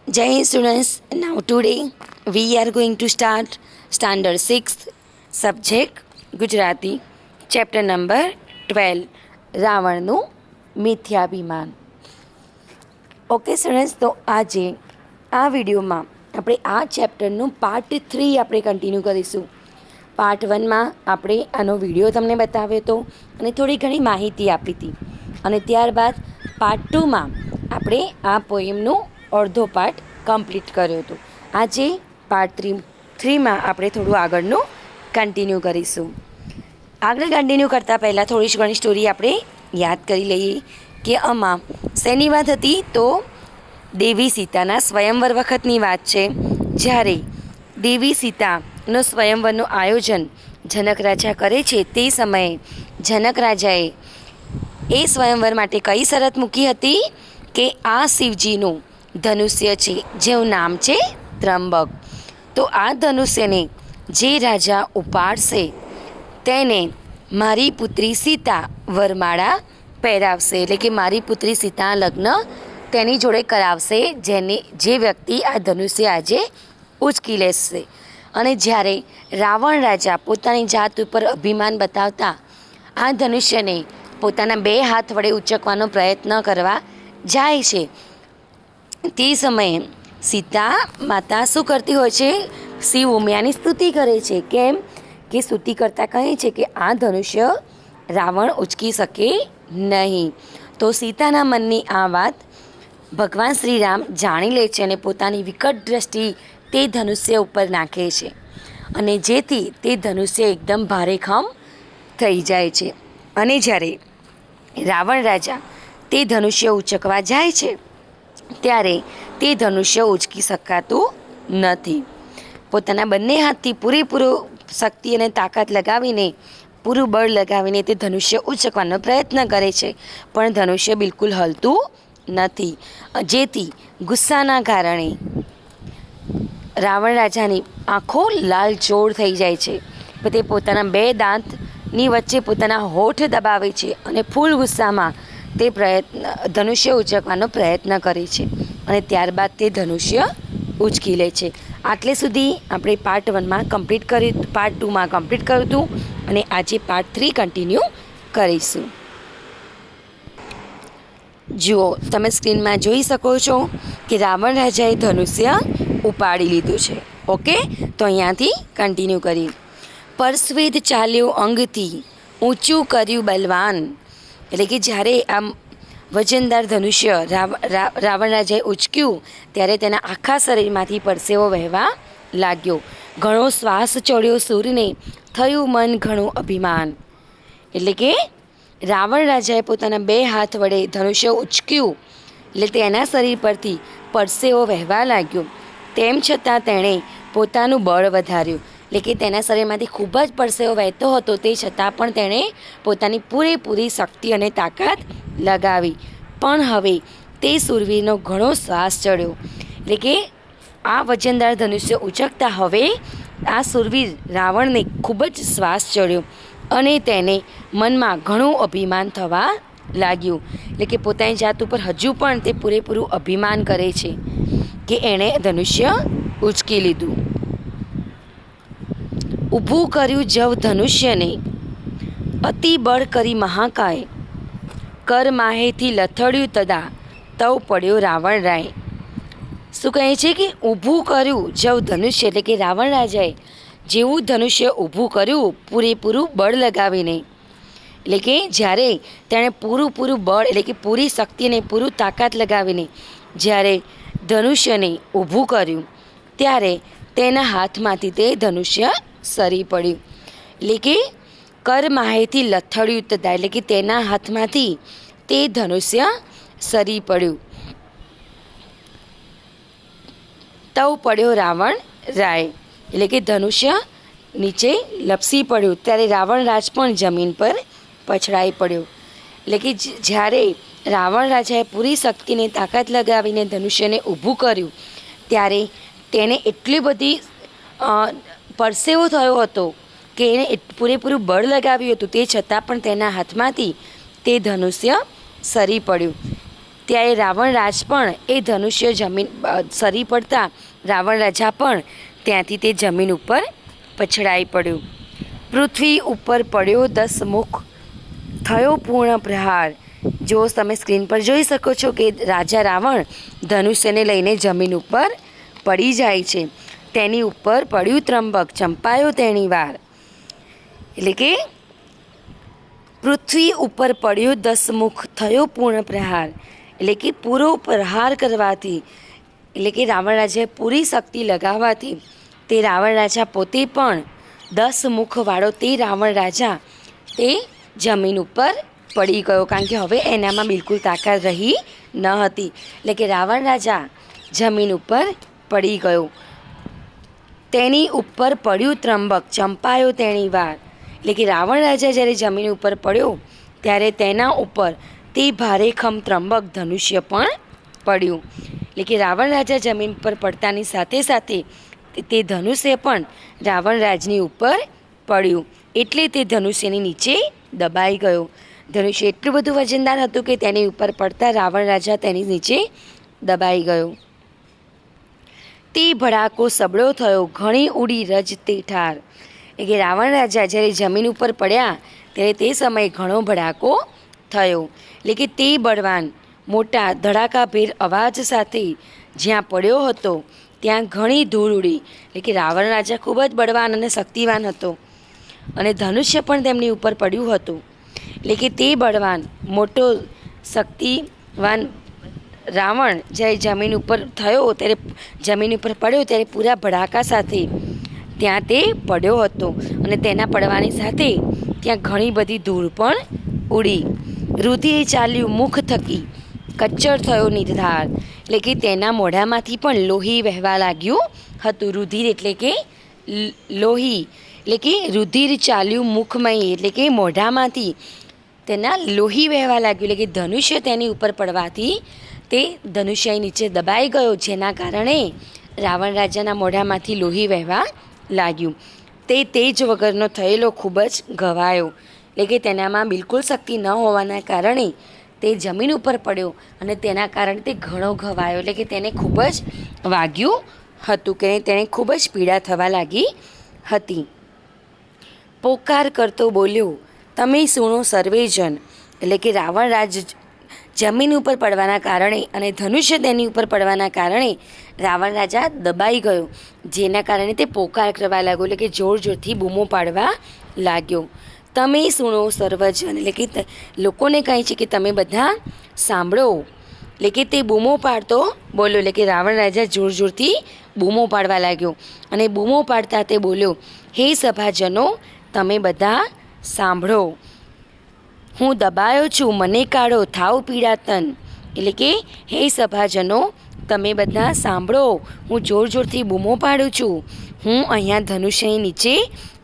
Jai Hind students, now today we are going to start standard 6th subject Gujarati chapter number 12 રાવણનું મિથ્યાભિમાન. Okay students, તો આજે આ વિડીયોમાં આપણે આ ચેપ્ટરનું પાર્ટ 3 આપણે કન્ટિન્યુ કરીશું. પાર્ટ 1માં આપણે આનો વિડીયો તમને બતાવ્યો હતો અને થોડી ઘણી માહિતી આપી હતી, અને ત્યારબાદ પાર્ટ 2માં આપણે આ પોએમનું અડધો પાર્ટ કમ્પ્લીટ કર્યો હતો. આજે પાર્ટ 3માં આપણે થોડું આગળનું કન્ટિન્યુ કરીશું. આગળ કન્ટિન્યુ કરતાં પહેલાં થોડી ઘણી સ્ટોરી આપણે યાદ કરી લઈએ કે આમાં શેની વાત હતી. તો દેવી સીતાના સ્વયંવર વખતની વાત છે, જ્યારે દેવી સીતાનો સ્વયંવરનું આયોજન જનક રાજા કરે છે. તે સમયે જનક રાજાએ એ સ્વયંવર માટે કઈ શરત મૂકી હતી કે આ શિવજીનું ધનુષ્ય છે, જેનું નામ છે ત્રંબક. તો આ ધનુષ્યને જે રાજા ઉપાડશે તેને મારી પુત્રી સીતા વરમાળા પહેરાવશે, એટલે કે મારી પુત્રી સીતા લગ્ન તેની જોડે કરાવશે, જે વ્યક્તિ આ ધનુષ્ય આજે ઉચકી લેશે. અને જ્યારે રાવણ રાજા પોતાની જાત ઉપર અભિમાન બતાવતા આ ધનુષ્યને પોતાના 2 હાથ વડે ઉચકવાનો પ્રયત્ન કરવા જાય છે, તે સમયે સીતા માતા શું કરતી હોય છે? શિવ ઉમિયાની સ્તુતિ કરે છે. કેમ કે સ્તુતિ કરતાં કહે છે કે આ ધનુષ્ય રાવણ ઉચકી શકે નહીં. તો સીતાના મનની આ વાત ભગવાન શ્રી રામ જાણી લે છે અને પોતાની વિકટ દ્રષ્ટિ તે ધનુષ્ય ઉપર નાખે છે, અને જેથી તે ધનુષ્ય એકદમ ભારેખમ થઈ જાય છે. અને જ્યારે રાવણ રાજા તે ધનુષ્ય ઉચકવા જાય છે ત્યારે તે ધનુષ્ય ઉચકી શકાતું નથી. પોતાના બંને હાથથી પૂરેપૂરો શક્તિ અને તાકાત લગાવીને, પૂરું બળ લગાવીને તે ધનુષ્ય ઉચકવાનો પ્રયત્ન કરે છે, પણ ધનુષ્ય બિલકુલ હલતું નથી. જેથી ગુસ્સાના કારણે રાવણ રાજાની આંખો લાલચોળ થઈ જાય છે. તે પોતાના 2 દાંતની વચ્ચે પોતાના હોઠ દબાવે છે અને ફૂલ ગુસ્સામાં તે ધનુષ્ય ઉચકવાનો પ્રયત્ન કરે છે, અને ત્યારબાદ તે ધનુષ્ય ઉચકી લે છે. આટલે સુધી આપણે પાર્ટ 1માં કમ્પ્લીટ કર્યું, પાર્ટ 2માં કમ્પ્લીટ કર્યું હતું, અને આજે પાર્ટ 3 કન્ટિન્યુ કરીશું. જુઓ, તમે સ્ક્રીનમાં જોઈ શકો છો કે રાવણ રાજાએ ધનુષ્ય ઉપાડી લીધું છે. ઓકે, તો અહીંયાથી કન્ટિન્યુ કરી. પરસ્વેદ ચાલ્યો અંગથી, ઊંચું કર્યું બલવાન. એટલે કે જ્યારે આમ વજનદાર ધનુષ્ય રાવણ રાજાએ ઉચક્યું ત્યારે તેના આખા શરીરમાંથી પરસેવો વહેવા લાગ્યો. ઘણો શ્વાસ ચડ્યો સૂરને, થયું મન ઘણું અભિમાન. એટલે કે રાવણ રાજાએ પોતાના 2 હાથ વડે ધનુષ્ય ઉચક્યું, એટલે તેના શરીર પરથી પરસેવો વહેવા લાગ્યો. તેમ છતાં તેણે પોતાનું બળ વધાર્યું, એટલે કે તેના શરીરમાંથી ખૂબ જ પરસેવો વહેતો હતો, તે છતાં પણ તેણે પોતાની પૂરેપૂરી શક્તિ અને તાકાત લગાવી. પણ હવે તે શૂરવીરનો ઘણો શ્વાસ ચડ્યો. એટલે કે આ વજનદાર ધનુષ્ય ઉચકતા હવે આ શૂરવીર રાવણને ખૂબ જ શ્વાસ ચડ્યો, અને તેને મનમાં ઘણું અભિમાન થવા લાગ્યું. એટલે કે પોતાની જાત ઉપર હજુ પણ તે પૂરેપૂરું અભિમાન કરે છે કે એણે ધનુષ્ય ઉચકી લીધું. ઊભું કર્યું જવ ધનુષ્યને, અતિ બળ કરી મહાકાય, કર માહેથી લથડ્યું તદા, તવ પડ્યો રાવણ રાય. શું કહે છે કે ઊભું કર્યું જવ ધનુષ્ય, એટલે કે રાવણ રાજાએ જેવું ધનુષ્ય ઊભું કર્યું પૂરેપૂરું બળ લગાવીને, એટલે કે જ્યારે તેણે પૂરું બળ, એટલે કે પૂરી શક્તિ અને પૂરું તાકાત લગાવીને જ્યારે ધનુષ્યને ઊભું કર્યું ત્યારે તેના હાથમાંથી તે ધનુષ્ય સરી પડ્યું. એટલે કે કર માહેથી લથડ્યું તથા, એટલે કે તેના હાથમાંથી તે ધનુષ્ય સરી પડ્યું. તવ પડ્યો રાવણ રાય, એટલે કે ધનુષ્ય નીચે લપસી પડ્યું ત્યારે રાવણ રાજ પણ જમીન પર પછડાઈ પડ્યો. એટલે કે જ્યારે રાવણ રાજાએ પૂરી શક્તિને તાકાત લગાવીને ધનુષ્યને ઊભું કર્યું ત્યારે તેને એટલી બધી પરસેવો થયો હતો કે એણે પૂરેપૂરું બળ લગાવ્યું હતું, તે છતાં પણ તેના હાથમાંથી તે ધનુષ્ય સરી પડ્યું. ત્યારે રાવણ રાજ પણ એ ધનુષ્ય જમીન સરી પડતા રાવણ રાજા પણ ત્યાંથી તે જમીન ઉપર પછડાઈ પડ્યું. પૃથ્વી ઉપર પડ્યો 10 મુખ, થયો પૂર્ણ પ્રહાર. જો તમે સ્ક્રીન પર જોઈ શકો છો કે રાજા રાવણ ધનુષ્યને લઈને જમીન ઉપર પડી જાય છે. તેની ઉપર પડ્યું ત્રંબક, ચંપાયો તેની વાર. એટલે કે પૃથ્વી ઉપર પડ્યો 10 મુખ, થયો પૂર્ણ પ્રહાર. એટલે કે પૂરો પ્રહાર કરવાથી, એટલે કે રાવણ રાજાએ પૂરી શક્તિ લગાવવાથી તે રાવણ રાજા પોતે પણ 10 મુખવાળો તે રાવણ રાજા તે જમીન ઉપર પડી ગયો, કારણ કે હવે એનામાં બિલકુલ તાકાત રહી ન હતી. એટલે કે રાવણ રાજા જમીન ઉપર પડી ગયો. તેની ઉપર પડ્યું ત્રંબક, ચંપાયો તેની વાર. એટલે કે રાવણ રાજા જ્યારે જમીન ઉપર પડ્યો ત્યારે તેના ઉપર તે ભારેખમ ત્રંબક ધનુષ્ય પણ પડ્યું. એટલે કે રાવણ રાજા જમીન પર પડતાની સાથે સાથે તે ધનુષ્ય પણ રાવણ રાજની ઉપર પડ્યું, એટલે તે ધનુષ્યની નીચે દબાઈ ગયો. ધનુષ્ય એટલું બધું વજનદાર હતું કે તેની ઉપર પડતા રાવણ રાજા તેની નીચે દબાઈ ગયો. તે ભડાકો સબળો થયો, ઘણી ઉડી રજ તે ઠાર. એટલે કે રાવણ રાજા જ્યારે જમીન ઉપર પડ્યા ત્યારે તે સમયે ઘણો ભડાકો થયો. એટલે કે તે બળવાન મોટા ધડાકાભેર અવાજ સાથે જ્યાં પડ્યો હતો ત્યાં ઘણી ધૂળ ઉડી. એટલે કે રાવણ રાજા ખૂબ જ બળવાન અને શક્તિવાન હતો અને ધનુષ્ય પણ તેમની ઉપર પડ્યું હતું. એટલે કે તે બળવાન મોટો શક્તિવાન રાવણ જ્યારે જમીન ઉપર થયો ત્યારે જમીન ઉપર પડ્યો ત્યારે પૂરા ભડાકા સાથે ત્યાં તે પડ્યો હતો અને તેના પડવાની સાથે ત્યાં ઘણી બધી ધૂળ પણ ઉડી. રુધિર ચાલ્યું મુખ થકી, કચ્ચર થયો નિર્ધાર. એટલે કે તેના મોઢામાંથી પણ લોહી વહેવા લાગ્યું હતું. રુધિર એટલે કે લોહી, એટલે કે રુધિર ચાલ્યું મુખમય, એટલે કે મોઢામાંથી તેના લોહી વહેવા લાગ્યું. એટલે કે ધનુષ્ય તેની ઉપર પડવાથી તે ધનુષ્ય નીચે દબાઈ ગયો, જેના કારણે રાવણ રાજાના મોઢામાંથી લોહી વહેવા લાગ્યું. તે તેજ વગરનો થયેલો ખૂબ જ ઘવાયો. એટલે કે તેનામાં બિલકુલ શક્તિ ન હોવાના કારણે તે જમીન ઉપર પડ્યો અને તેના કારણે તે ઘણો ઘવાયો. એટલે કે તેને ખૂબ જ વાગ્યું હતું, કે તેને ખૂબ જ પીડા થવા લાગી હતી. પોકાર કરતો બોલ્યો, તમે સુણો સર્વેજન. એટલે કે રાવણ રાજ જમીન ઉપર પડવાના કારણે અને ધનુષ્ય તેની ઉપર પડવાના કારણે રાવણ રાજા દબાઈ ગયો, જેના કારણે તે પોકાર કરવા લાગ્યો. એટલે કે જોર જોરથી બૂમો પાડવા લાગ્યો. તમે સુણો સર્વજન. એટલે કે લોકોને કહે છે કે તમે બધા સાંભળો. એટલે કે તે બૂમો પાડતો બોલ્યો. એટલે કે રાવણ રાજા જોર જોરથી બૂમો પાડવા લાગ્યો અને બૂમો પાડતા તે બોલ્યો, હે સભાજનો, તમે બધા સાંભળો. હું દબાયો છું, મને કાઢો, થાવ પીડાતન. એટલે કે હે સભાજનો, તમે બધા સાંભળો, હું જોર જોરથી બૂમો પાડું છું. હું અહીંયા ધનુષ્યની નીચે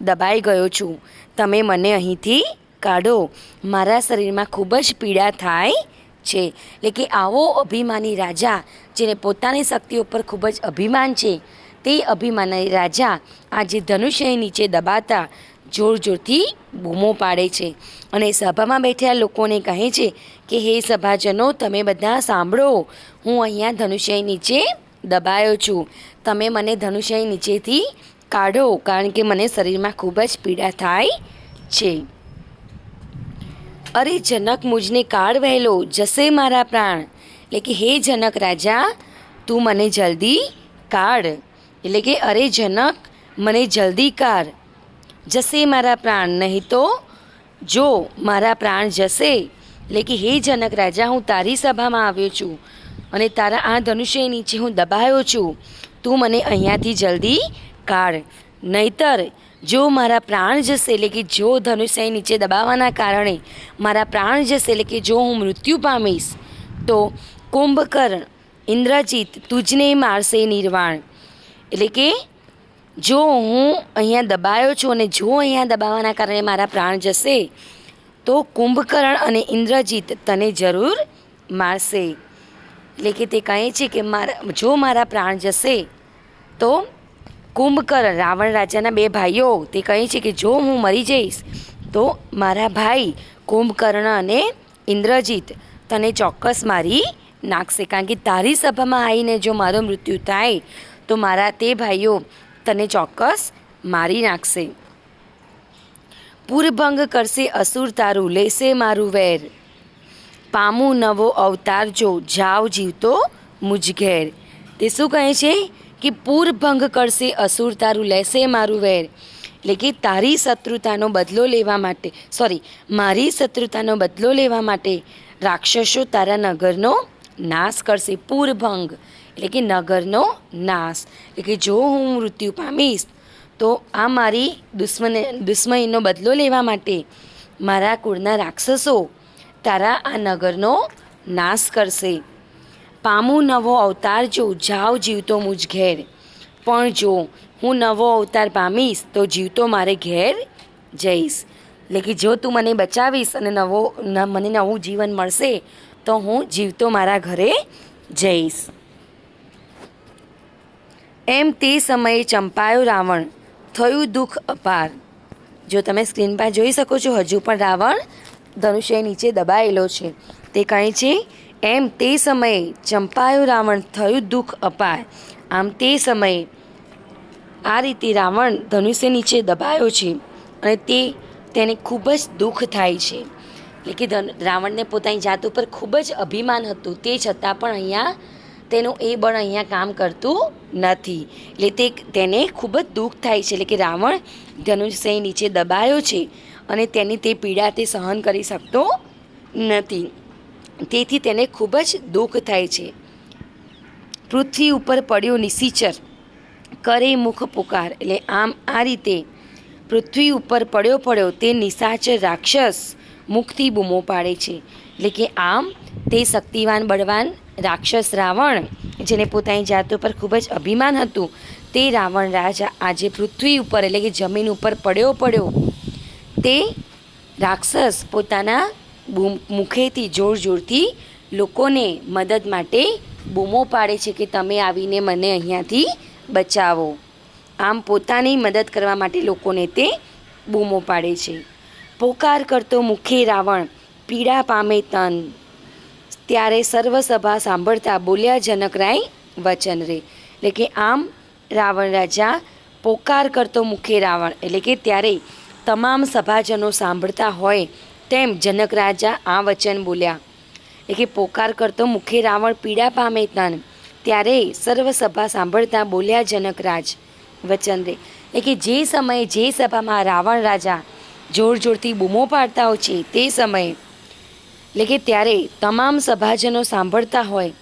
દબાઈ ગયો છું. તમે મને અહીંથી કાઢો, મારા શરીરમાં ખૂબ જ પીડા થાય છે. એટલે કે આવો અભિમાની રાજા, જેને પોતાની શક્તિ ઉપર ખૂબ જ અભિમાન છે, તે અભિમાની રાજા આજે ધનુષ્યની નીચે દબાતા જોર જોરથી બૂમો પાડે છે અને સભામાં બેઠેલા લોકોને કહે છે કે હે સભાજનો, તમે બધા સાંભળો, હું અહીંયા ધનુષ્યની નીચે દબાયો છું. તમે મને ધનુષ્યની નીચેથી કાઢો, કારણ કે મને શરીરમાં ખૂબ જ પીડા થાય છે. અરે જનક, મુજને કાળ વહેલો, જશે મારા પ્રાણ. એટલે કે હે જનક રાજા, તું મને જલ્દી કાઢ. એટલે કે અરે જનક, મને જલ્દી કાઢ, જશે મારા પ્રાણ, નહીં તો જો મારા પ્રાણ જશે. એટલે કે હે જનક રાજા, હું તારી સભામાં આવ્યો છું અને તારા આ ધનુષ્ય નીચે હું દબાયો છું. તું મને અહીંયાથી જલ્દી કાઢ, નહીતર જો મારા પ્રાણ જશે, એટલે કે જો ધનુષ્ય નીચે દબાવવાના કારણે મારા પ્રાણ જશે, એટલે કે જો હું મૃત્યુ પામીશ, તો કુંભકર્ણ ઇન્દ્રજીત તુજને મારશે નિર્વાણ. એટલે કે જો હું અહીંયા દબાયો છું અને જો અહીંયા દબાવવાના કારણે મારા પ્રાણ જશે, તો કુંભકર્ણ અને ઇન્દ્રજીત તને જરૂર મારશે. એટલે કે તે કહે છે કે જો મારા પ્રાણ જશે તો કુંભકર્ણ, રાવણ રાજાના 2 ભાઈઓ, તે કહે છે કે જો હું મરી જઈશ તો મારા ભાઈ કુંભકર્ણ અને ઇન્દ્રજીત તને ચોક્કસ મારી નાખશે, કારણ કે તારી સભામાં આવીને જો મારું મૃત્યુ થાય તો મારા તે ભાઈઓ તને ચોક્કસ મારી નાખશે. પૂરભંગ કરશે અસુર તારું, લેશે મારું વેર, પામું નવો અવતાર જો, જાવ જીવતો મુજ ઘેર. તે શું કહે છે કે પૂરભંગ કરશે અસુર તારું, લેશે મારું વેર, એટલે કે તારી શત્રુતાનો બદલો લેવા માટે મારી શત્રુતાનો બદલો લેવા માટે રાક્ષસો તારા નગરનો નાશ કરશે. પૂરભંગ એટલે કે નગરનો નાશ, એટલે કે જો હું મૃત્યુ પામીશ તો આ મારી દુશ્મનીનો બદલો લેવા માટે મારા કુળના રાક્ષસો તારા આ નગરનો નાશ કરશે. પામું નવો અવતાર જો, જાવ જીવતો મુજ ઘેર, પણ જો હું નવો અવતાર પામીશ તો જીવતો મારે ઘેર જઈશ. એટલે કે જો તું મને બચાવીશ અને મને નવું જીવન મળશે તો હું જીવતો મારા ઘરે જઈશ. એમ તે સમયે ચંપાયો રાવણ, થયું દુઃખ અપાર. જો તમે સ્ક્રીન પર જોઈ શકો છો, હજુ પણ રાવણ ધનુષ્ય નીચે દબાયેલો છે. તે કહે છે એમ તે સમયે ચંપાયો રાવણ, થયું દુઃખ અપાર. આમ તે સમયે આ રીતે રાવણ ધનુષ્ય નીચે દબાયો છે અને તેને ખૂબ જ દુઃખ થાય છે. એટલે કે રાવણને પોતાની જાત ઉપર ખૂબ જ અભિમાન હતું, તે છતાં પણ અહીંયા તેનું એ બળ અહીંયા કામ કરતું નથી. એટલે તેને ખૂબ જ દુઃખ થાય છે. એટલે કે રાવણ ધનુષ્ય નીચે દબાયો છે અને તેની તે પીડા તે સહન કરી શકતો નથી, તેથી તેને ખૂબ જ દુઃખ થાય છે. પૃથ્વી ઉપર પડ્યો નિશિચર, કરે મુખ પુકાર. એટલે આમ આ રીતે પૃથ્વી ઉપર પડ્યો તે નિશાચર રાક્ષસ મુખથી બૂમો પાડે છે. એટલે કે આમ તે શક્તિવાન બળવાન રાક્ષસ રાવણ, જેને પોતાની જાત ઉપર ખૂબ જ અભિમાન હતું, તે રાવણ રાજા આજે પૃથ્વી ઉપર એટલે કે જમીન ઉપર પડ્યો તે રાક્ષસ પોતાના મુખેથી જોરથી લોકોને મદદ માટે બૂમો પાડે છે કે તમે આવીને મને અહીંયાથી બચાવો. આમ પોતાની મદદ કરવા માટે લોકોને તે બૂમો પાડે છે. પોકાર કરતો મુખે રાવણ, પીડા પામે તન, ત્યારે સર્વસભા સાંભળતા બોલ્યા જનકરાય વચન રે. એટલે કે આમ રાવણ રાજા પોકાર કરતો મુખે રાવણ, એટલે કે ત્યારે તમામ સભાજનો સાંભળતા હોય તેમ જનક રાજા આ વચન બોલ્યા. એટલે કે પોકાર કરતો મુખે રાવણ, પીડા પામે તન, ત્યારે સર્વસભા સાંભળતા બોલ્યા જનકરાજ વચન રે. એટલે કે જે સમયે જે સભામાં રાવણ રાજા જોરથી બૂમો પાડતા હોય છે તે સમયે, એટલે કે ત્યારે તમામ સભાજનો સાંભળતા હોય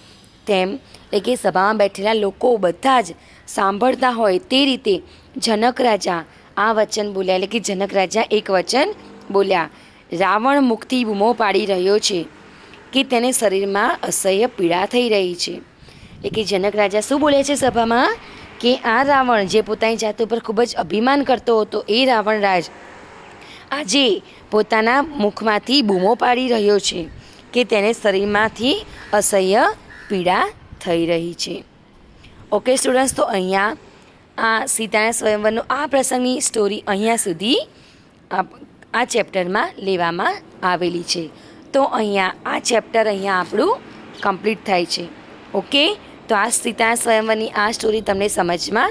તેમ, એટલે કે સભામાં બેઠેલા લોકો બધા જ સાંભળતા હોય તે રીતે જનક રાજા આ વચન બોલ્યા. એટલે કે જનક રાજા એક વચન બોલ્યા, રાવણ મુખથી બૂમો પાડી રહ્યો છે કે તેને શરીરમાં અસહ્ય પીડા થઈ રહી છે. એટલે કે જનક રાજા શું બોલે છે સભામાં કે આ રાવણ જે પોતાની જાત ઉપર ખૂબ જ અભિમાન કરતો હતો એ રાવણ રાજ આજે પોતાના મુખમાંથી બૂમો પાડી રહ્યો છે કે તેને શરીરમાંથી અસહ્ય પીડા થઈ રહી છે. ઓકે સ્ટુડન્ટ્સ, તો અહીંયા આ સીતાના સ્વયંવરનો આ પ્રસંગની સ્ટોરી અહીંયા સુધી આ ચેપ્ટરમાં લેવામાં આવેલી છે. તો અહીંયા આ ચેપ્ટર અહીંયા આપણું કમ્પ્લીટ થાય છે. ઓકે, તો આ સીતાના સ્વયંવરની આ સ્ટોરી તમને સમજમાં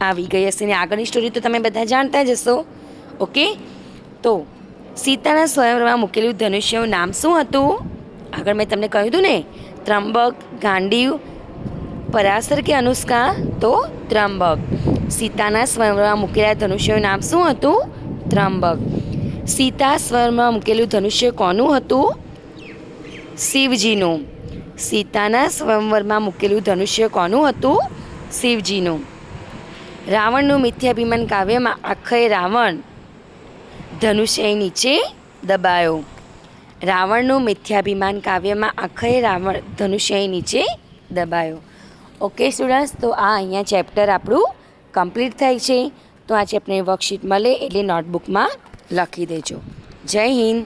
આવી ગઈ હશે ને આગળની સ્ટોરી તો તમે બધા જાણતા જ હશો. ઓકે, તો સીતાના સ્વયંવરમાં મૂકેલું ધનુષ્યનું નામ શું હતું? આગળ મેં તમને કહ્યું હતું ને, ત્રંબક, ગાંડીવ, પરાશર કે અનુષ્કા? તો ત્રંબક. સીતાના સ્વયંવરમાં મૂકેલા ધનુષ્યનું નામ શું હતું? ત્રંબક. સીતા સ્વયંવરમાં મૂકેલું ધનુષ્ય કોનું હતું? શિવજીનું. સીતાના સ્વયંવરમાં મૂકેલું ધનુષ્ય કોનું હતું? શિવજીનું. રાવણનું મિથ્યાભિમાન કાવ્યમાં આખરે રાવણ ધનુષ્ય નીચે દબાયો. રાવણનું મિથ્યાભિમાન કાવ્યમાં આખરે રાવણ ધનુષ્ય નીચે દબાયો. ઓકે સ્ટુડન્ટ્સ, તો આ અહીંયા ચેપ્ટર આપણું કમ્પ્લીટ થાય છે. તો આ ચેપ્ટરની વર્કશીટ મળે એટલે નોટબુકમાં લખી દેજો. જય હિન્દ.